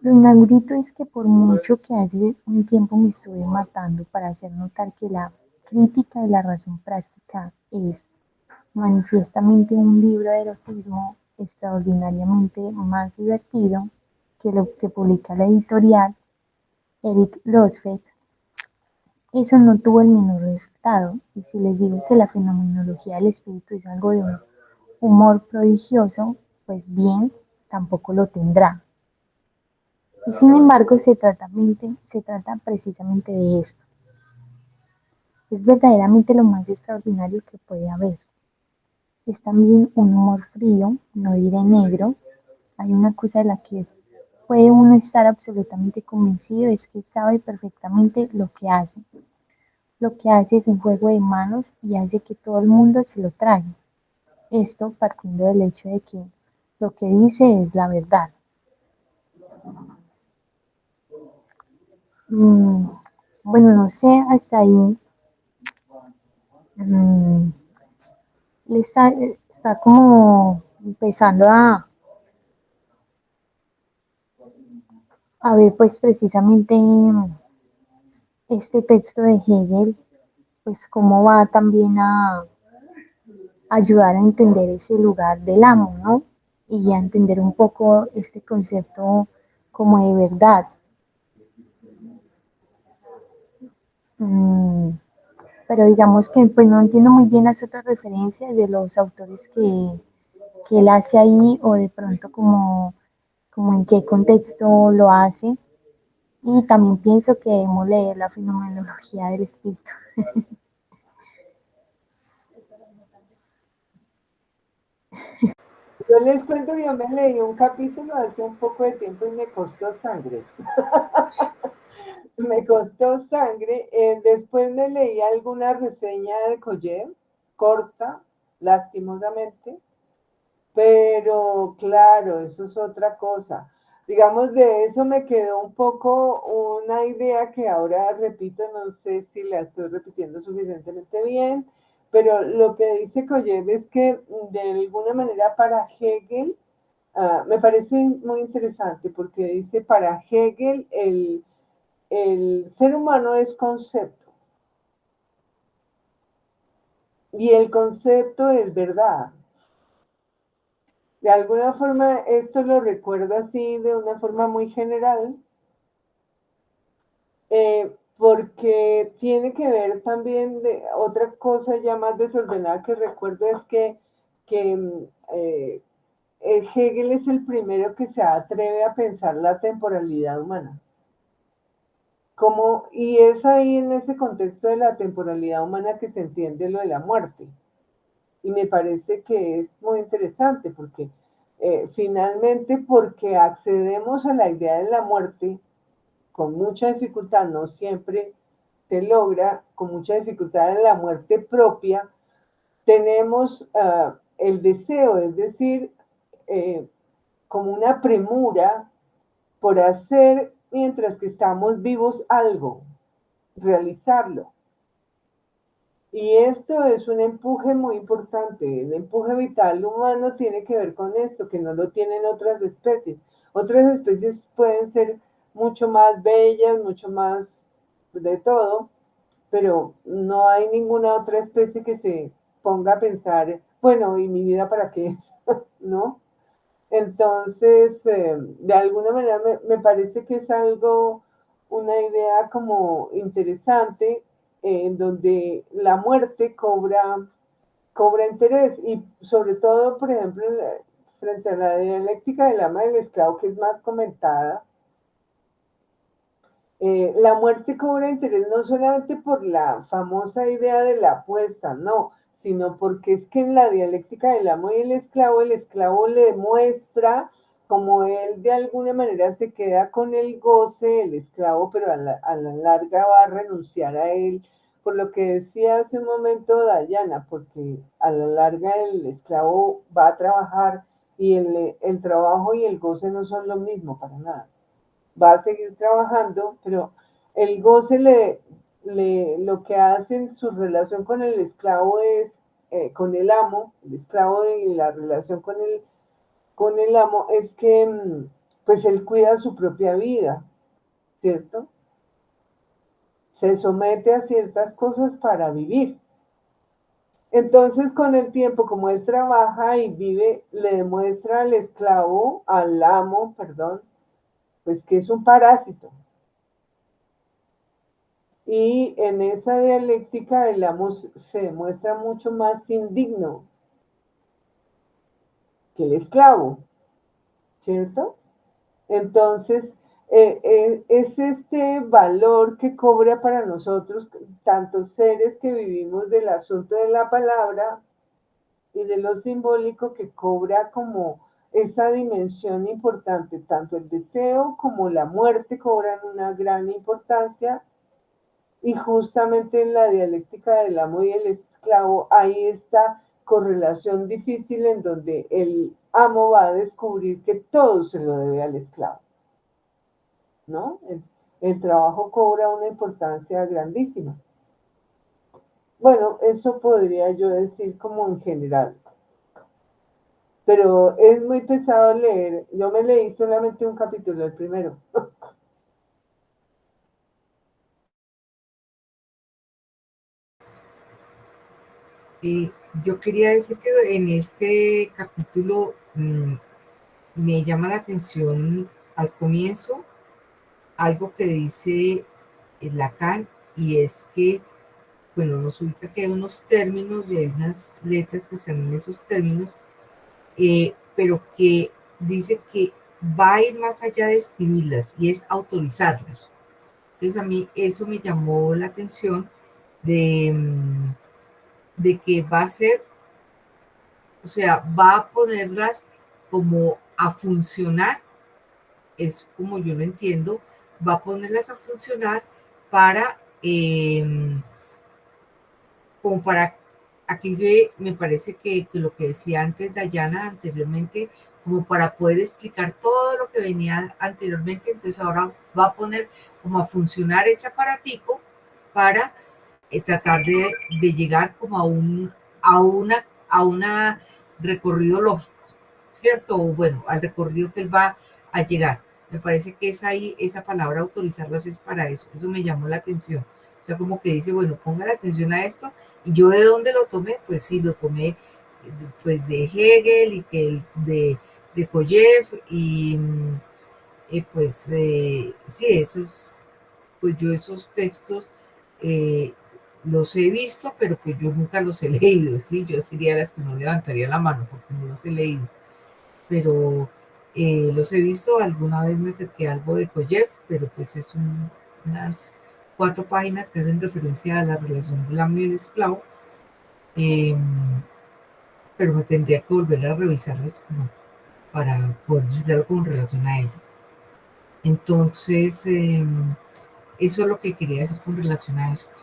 Lo inaudito es que por mucho que hace un tiempo me estuve matando para hacer notar que la crítica de la razón práctica es manifiestamente un libro de erotismo extraordinariamente más divertido que lo que publica la editorial Eric Losfeld, eso no tuvo el menor resultado. Y si les digo que la fenomenología del espíritu es algo de un humor prodigioso, pues bien, tampoco lo tendrá. Y sin embargo, se trata precisamente de esto. Es verdaderamente lo más extraordinario que puede haber. Es también un humor frío, no diré negro. Hay una cosa de la que puede uno estar absolutamente convencido, es que sabe perfectamente lo que hace. Lo que hace es un juego de manos y hace que todo el mundo se lo trague. Esto partiendo del hecho de que lo que dice es la verdad. Mm, bueno, no sé, hasta ahí mm, está como empezando a ver pues precisamente este texto de Hegel, pues cómo va también a ayudar a entender ese lugar del amo, ¿no? Y a entender un poco este concepto como de verdad. Mm, pero digamos que pues no entiendo muy bien las otras referencias de los autores que él hace ahí o de pronto como en qué contexto lo hace. Y también pienso que debemos leer la fenomenología del espíritu. Yo les cuento que yo me leí un capítulo hace un poco de tiempo y me costó sangre. Me costó sangre. Después me leí alguna reseña de Collier, corta, lastimosamente, pero claro, eso es otra cosa. Digamos, de eso me quedó un poco una idea que ahora repito, no sé si la estoy repitiendo suficientemente bien, pero lo que dice Koyev es que de alguna manera para Hegel, me parece muy interesante porque dice para Hegel el ser humano es concepto y el concepto es verdad. De alguna forma, esto lo recuerdo así de una forma muy general, porque tiene que ver también de otra cosa ya más desordenada que recuerdo es que Hegel es el primero que se atreve a pensar la temporalidad humana. Y es ahí en ese contexto de la temporalidad humana que se entiende lo de la muerte. Y me parece que es muy interesante porque finalmente porque accedemos a la idea de la muerte con mucha dificultad, no siempre se logra, con mucha dificultad en la muerte propia, tenemos el deseo, es decir, eh, como una premura por hacer mientras que estamos vivos algo, realizarlo. Y esto es un empuje muy importante. El empuje vital humano tiene que ver con esto, que no lo tienen otras especies. Otras especies pueden ser mucho más bellas, mucho más de todo, pero no hay ninguna otra especie que se ponga a pensar, bueno, ¿y mi vida para qué es? ¿No? Entonces, de alguna manera me parece que es algo, una idea como interesante, en donde la muerte cobra interés y sobre todo, por ejemplo, frente a la dialéctica del ama del esclavo, que es más comentada, la muerte cobra interés no solamente por la famosa idea de la apuesta, no, sino porque es que en la dialéctica del amo y el esclavo le demuestra como él de alguna manera se queda con el goce, el esclavo, pero a la larga va a renunciar a él, por lo que decía hace un momento Dayana, porque a la larga el esclavo va a trabajar y el trabajo y el goce no son lo mismo para nada, va a seguir trabajando, pero el goce lo que hace en su relación con el esclavo es, con el amo, el esclavo de la relación con el amo, es que pues él cuida su propia vida, ¿cierto? Se somete a ciertas cosas para vivir. Entonces, con el tiempo, como él trabaja y vive, le demuestra al esclavo, al amo, perdón, pues que es un parásito. Y en esa dialéctica el amo se demuestra mucho más indigno que el esclavo, ¿cierto? Entonces, es este valor que cobra para nosotros, tantos seres que vivimos del asunto de la palabra y de lo simbólico, que cobra como esa dimensión importante, tanto el deseo como la muerte cobran una gran importancia, y justamente en la dialéctica del amo y el esclavo hay esta correlación difícil en donde el amo va a descubrir que todo se lo debe al esclavo, ¿no? El trabajo cobra una importancia grandísima. Bueno, eso podría yo decir como en general, pero es muy pesado leer. Yo me leí solamente un capítulo, el primero. Eh, yo quería decir que en este capítulo me llama la atención al comienzo algo que dice Lacan, y es que, bueno, nos ubica que hay unos términos y hay unas letras que se llaman esos términos, pero que dice que va a ir más allá de escribirlas y es autorizarlas. Entonces a mí eso me llamó la atención de, de que va a ser, o sea, va a ponerlas como a funcionar, es como yo lo entiendo, va a ponerlas a funcionar para, como para, aquí me parece que lo que decía antes Dayana anteriormente, como para poder explicar todo lo que venía anteriormente, entonces ahora va a poner como a funcionar ese aparatico para tratar de llegar como a una recorrido lógico, ¿cierto? O bueno, al recorrido que él va a llegar. Me parece que es ahí, esa palabra autorizarlas es para eso me llamó la atención. O sea, como que dice, bueno, ponga la atención a esto, y yo de dónde lo tomé, pues sí, lo tomé pues de Hegel y que de Koyev y pues sí, esos, pues yo esos textos eh, los he visto, pero pues yo nunca los he leído, ¿sí? Yo sería las que no levantaría la mano porque no los he leído, pero los he visto, alguna vez me acerqué a algo de Koyev, pero pues es unas 4 páginas que hacen referencia a la relación del amo y el esclavo, eh, pero me tendría que volver a revisarlas como para poder decir algo con relación a ellas. Entonces, eso es lo que quería decir con relación a esto.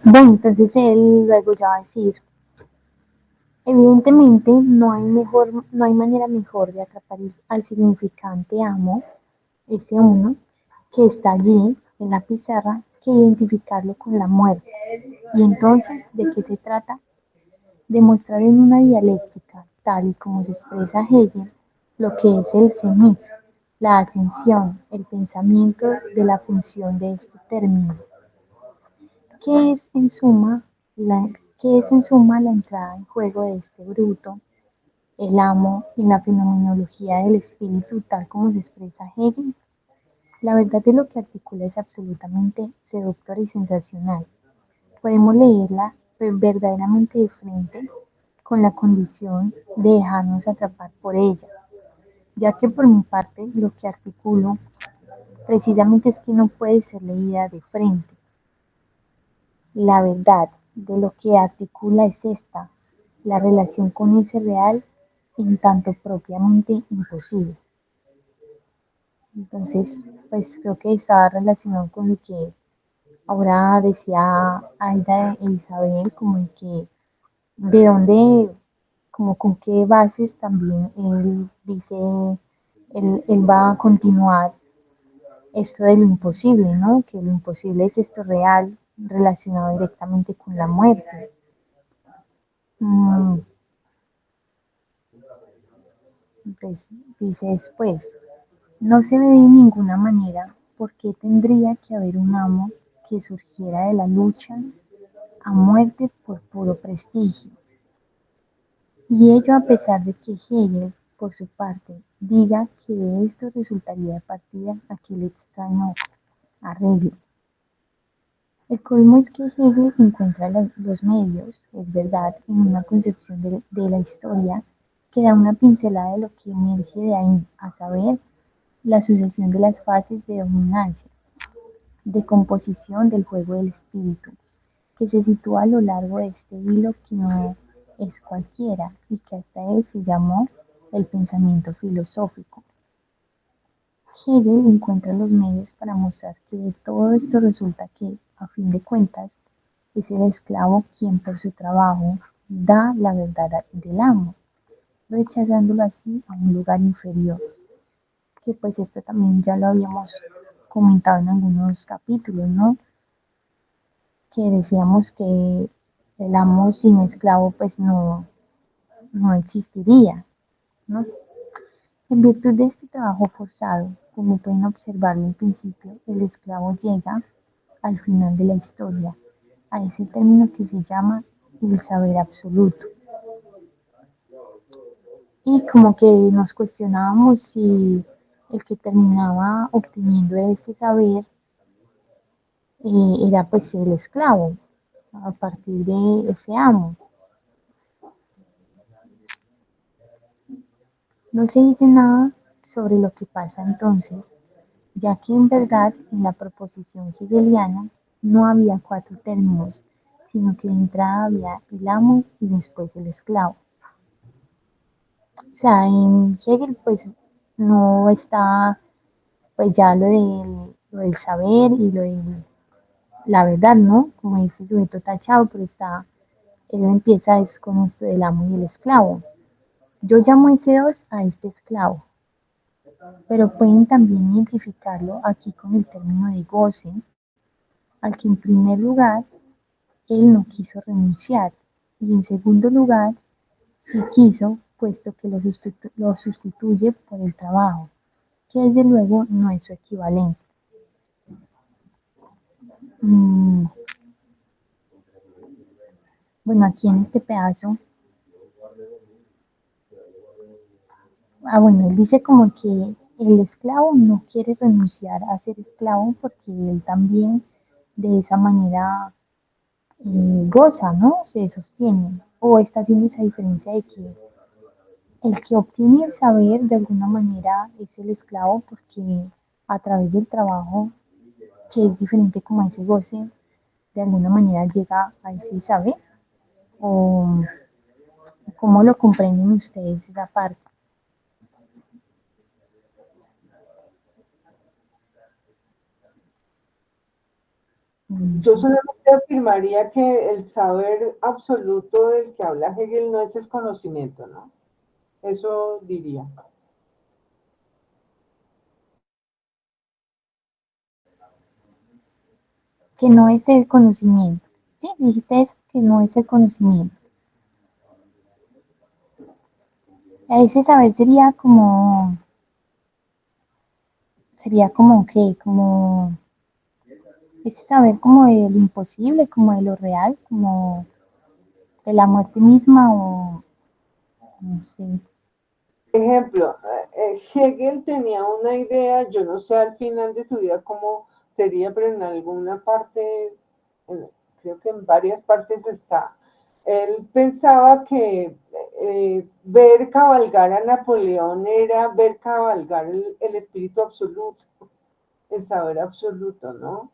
Bueno, entonces él luego ya va a decir, evidentemente no hay manera mejor de atrapar al significante amo, ese uno, que está allí en la pizarra, que identificarlo con la muerte. Y entonces, ¿de qué se trata? Demostrar en una dialéctica, tal y como se expresa Hegel, lo que es el cenit, la ascensión, el pensamiento de la función de este término, que es en suma la, que es en suma la entrada en juego de este bruto, el amo, en la fenomenología del espíritu, tal como se expresa Hegel. La verdad de lo que articula es absolutamente seductora y sensacional. Podemos leerla verdaderamente de frente con la condición de dejarnos atrapar por ella, ya que por mi parte lo que articulo precisamente es que no puede ser leída de frente. La verdad de lo que articula es esta, la relación con ese real en tanto propiamente imposible. Entonces, pues creo que está relacionado con lo que ahora decía Aida e Isabel, como de que de dónde, como con qué bases también él dice, él va a continuar esto de lo imposible, ¿no? Que lo imposible es esto real relacionado directamente con la muerte. Mm, Entonces, dice después, no se ve de ninguna manera por qué tendría que haber un amo que surgiera de la lucha a muerte por puro prestigio. Y ello a pesar de que Hegel, por su parte, diga que de esto resultaría de partida aquel extraño arreglo. El colmo es que Hegel encuentra los medios, es verdad, en una concepción de la historia que da una pincelada de lo que emerge de ahí, a saber, la sucesión de las fases de dominancia, de composición del juego del espíritu, que se sitúa a lo largo de este hilo que no es cualquiera y que hasta él se llamó el pensamiento filosófico. Hegel encuentra los medios para mostrar que de todo esto resulta que, a fin de cuentas, es el esclavo quien por su trabajo da la verdad del amo, rechazándolo así a un lugar inferior, que pues esto también ya lo habíamos comentado en algunos capítulos, ¿no? Que decíamos que el amo sin esclavo pues no existiría, ¿no? En virtud de este trabajo forzado, como pueden observarlo en principio, el esclavo llega al final de la historia, a ese término que se llama el saber absoluto. Y como que nos cuestionábamos si el que terminaba obteniendo ese saber era pues el esclavo, a partir de ese amo. No se dice nada sobre lo que pasa entonces, ya que en verdad en la proposición hegeliana no había cuatro términos, sino que de entrada había el amo y después el esclavo. O sea, en Hegel pues no está pues ya lo del saber y lo de la verdad, ¿no? Como dice el sujeto tachado, pero está, él empieza es con esto del amo y el esclavo. Yo llamo ese dos a este esclavo, pero pueden también identificarlo aquí con el término de goce, al que en primer lugar él no quiso renunciar y en segundo lugar sí quiso, puesto que lo sustituye por el trabajo, que desde luego no es su equivalente. Mm, bueno, aquí en este pedazo, bueno, él dice como que el esclavo no quiere renunciar a ser esclavo porque él también de esa manera goza, ¿no? Se sostiene. O está haciendo esa diferencia de que el que obtiene el saber de alguna manera es el esclavo porque a través del trabajo, que es diferente como a ese goce, de alguna manera llega a ese saber. O cómo lo comprenden ustedes esa parte. Yo solamente afirmaría que el saber absoluto del que habla Hegel no es el conocimiento, ¿no? Eso diría. Que no es el conocimiento. ¿Sí? Dijiste eso, que no es el conocimiento. Ese saber sería como que, como ese saber como de lo imposible, como de lo real, como de la muerte misma o no sé. Ejemplo, Hegel tenía una idea, yo no sé al final de su vida cómo sería, pero en alguna parte, creo que en varias partes está. Él pensaba que ver cabalgar a Napoleón era ver cabalgar el espíritu absoluto, el saber absoluto, ¿no?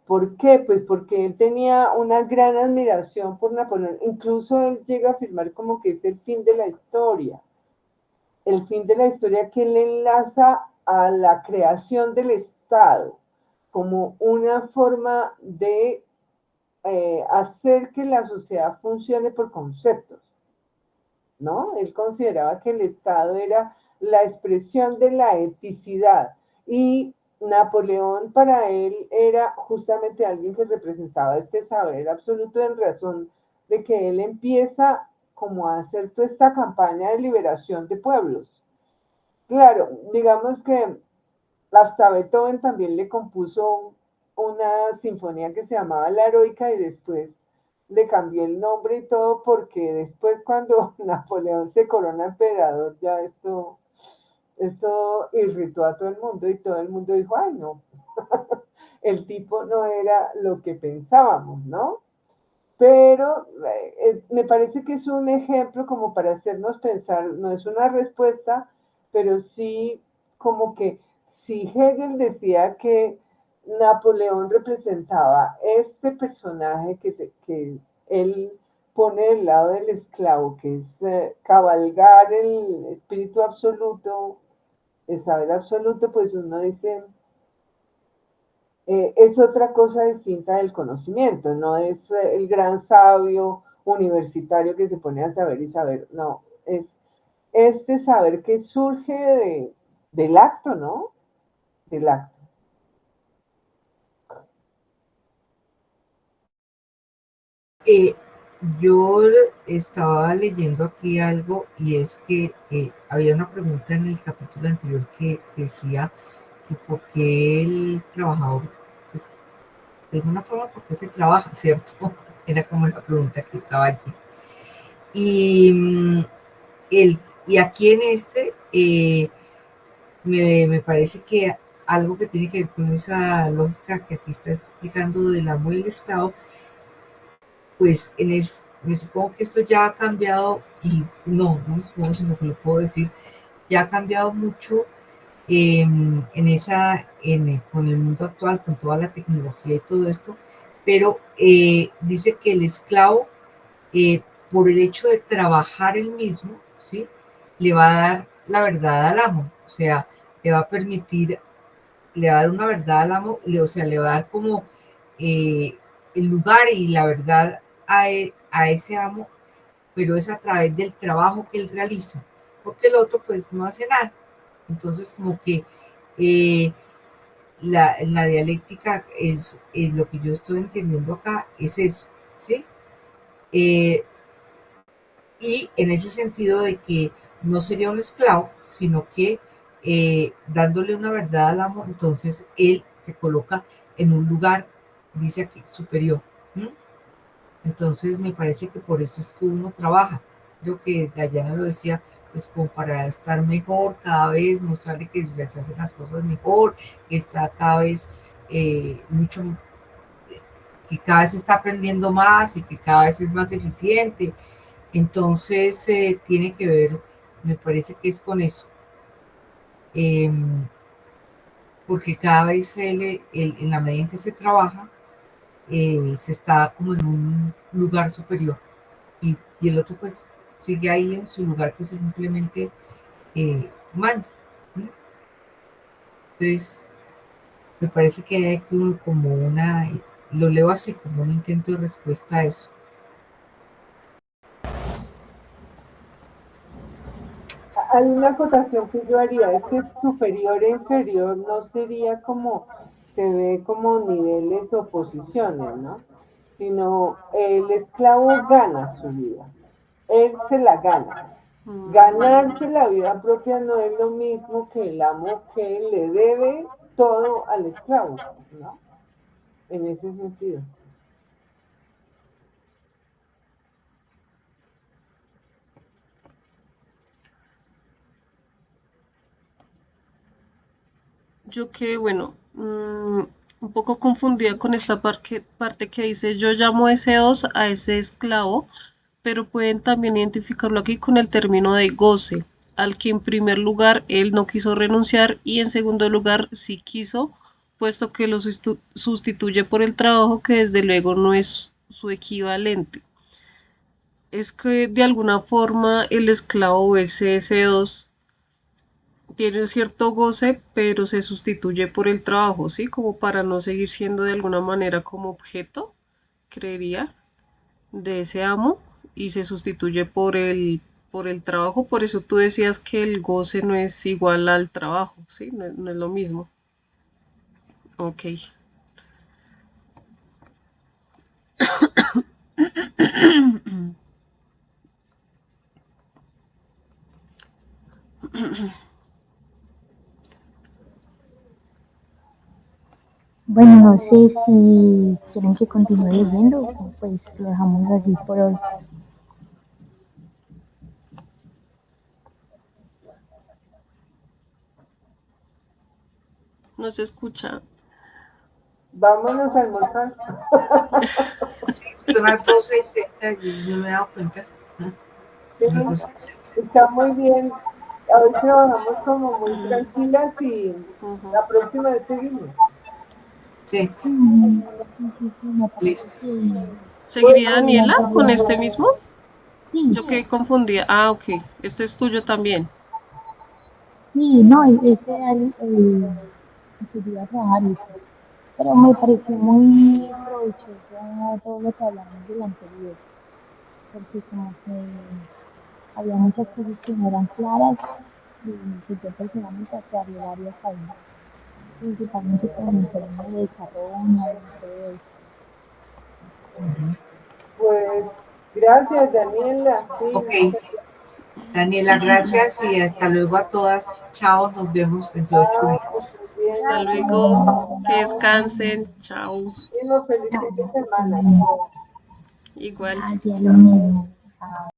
¿Por qué? Pues porque él tenía una gran admiración por Napoleón. Incluso él llega a afirmar como que es el fin de la historia. El fin de la historia que él enlaza a la creación del Estado como una forma de hacer que la sociedad funcione por conceptos, ¿no? Él consideraba que el Estado era la expresión de la eticidad y Napoleón para él era justamente alguien que representaba este saber absoluto en razón de que él empieza como a hacer toda esta campaña de liberación de pueblos. Claro, digamos que hasta Beethoven también le compuso una sinfonía que se llamaba La Heroica y después le cambió el nombre y todo porque después cuando Napoleón se corona emperador ya esto irritó a todo el mundo y todo el mundo dijo, ay no, el tipo no era lo que pensábamos, ¿no? Pero me parece que es un ejemplo como para hacernos pensar, no es una respuesta, pero sí como que si Hegel decía que Napoleón representaba ese personaje que él pone del lado del esclavo, que es cabalgar el espíritu absoluto, el saber absoluto, pues uno dice, es otra cosa distinta del conocimiento, no es el gran sabio universitario que se pone a saber y saber, no, es este saber que surge del acto, ¿no? Del acto. Eh, yo estaba leyendo aquí algo y es que había una pregunta en el capítulo anterior que decía que por qué el trabajador, pues, de alguna forma, por qué se trabaja, ¿cierto? Era como la pregunta que estaba allí. Y, el, y aquí en este me parece que algo que tiene que ver con esa lógica que aquí está explicando del amo y el Estado, pues me supongo que esto ya ha cambiado y no me supongo, sino que lo puedo decir, ya ha cambiado mucho con el mundo actual, con toda la tecnología y todo esto, pero dice que el esclavo, eh, por el hecho de trabajar él mismo, ¿sí? Le va a dar la verdad al amo, o sea, le va a permitir, le va a dar una verdad al amo, o sea, le va a dar como eh, el lugar y la verdad a ese amo, pero es a través del trabajo que él realiza, porque el otro pues no hace nada. Entonces como que eh, la dialéctica es, lo que yo estoy entendiendo acá, es eso, ¿sí? Eh, y en ese sentido de que no sería un esclavo, sino que dándole una verdad al amo, entonces él se coloca en un lugar, dice aquí, superior. ¿M? Entonces me parece que por eso es que uno trabaja. Creo que Dayana lo decía, pues como para estar mejor cada vez, mostrarle que se hacen las cosas mejor, que está cada vez mucho, que cada vez está aprendiendo más y que cada vez es más eficiente. Entonces tiene que ver, me parece que es con eso, eh, porque cada vez en la medida en que se trabaja, se está como en un lugar superior y el otro pues sigue ahí en su lugar que simplemente manda. ¿Sí? Entonces, me parece que hay como lo leo así, como un intento de respuesta a eso. Hay una acotación que yo haría, ese superior e inferior no sería como se ve como niveles o posiciones, ¿no? Sino el esclavo gana su vida, él se la gana. Ganarse la vida propia no es lo mismo que el amo que le debe todo al esclavo, ¿no? En ese sentido. Yo que, bueno, un poco confundida con esta parte que dice, yo llamo deseos a ese esclavo, pero pueden también identificarlo aquí con el término de goce, al que en primer lugar él no quiso renunciar y en segundo lugar sí quiso, puesto que lo sustituye por el trabajo que desde luego no es su equivalente. Es que de alguna forma el esclavo ese deseos tiene un cierto goce, pero se sustituye por el trabajo, ¿sí? Como para no seguir siendo de alguna manera como objeto, creería, de ese amo y se sustituye por el trabajo. Por eso tú decías que el goce no es igual al trabajo, ¿sí? No, no es lo mismo. Ok. Bueno, no sé si quieren que continúe leyendo, pues lo dejamos así por hoy. No se escucha. Vámonos a almorzar. Son las 12:30, yo no me he dado cuenta. ¿No? Sí, Las 12:30. está muy bien. Hoy trabajamos como muy tranquilas y Ujú. la próxima vez seguimos. Sí, Sí, sí, sí, sí, me parece listo. que ¿Seguiría Bueno, Daniela con sería, este mismo? sí, Yo quedé confundida. Ah, ok. Este es tuyo también. sí, no, ese era el que yo iba a trabajar, ese. Pero me pareció muy provechoso todo lo que hablamos del anterior, porque como que había muchas cosas que no eran claras y que yo personalmente aclaré varias ahí, principalmente con el término de carroña y todo eso. pues gracias, Daniela. Sí, Ok, Daniela, gracias y hasta luego a todas. Chao, nos vemos dentro de 8 días. muy bien. Hasta luego. Que descansen. Chao. Y nos feliz fin de semana. Gracias, Igual. lo mismo.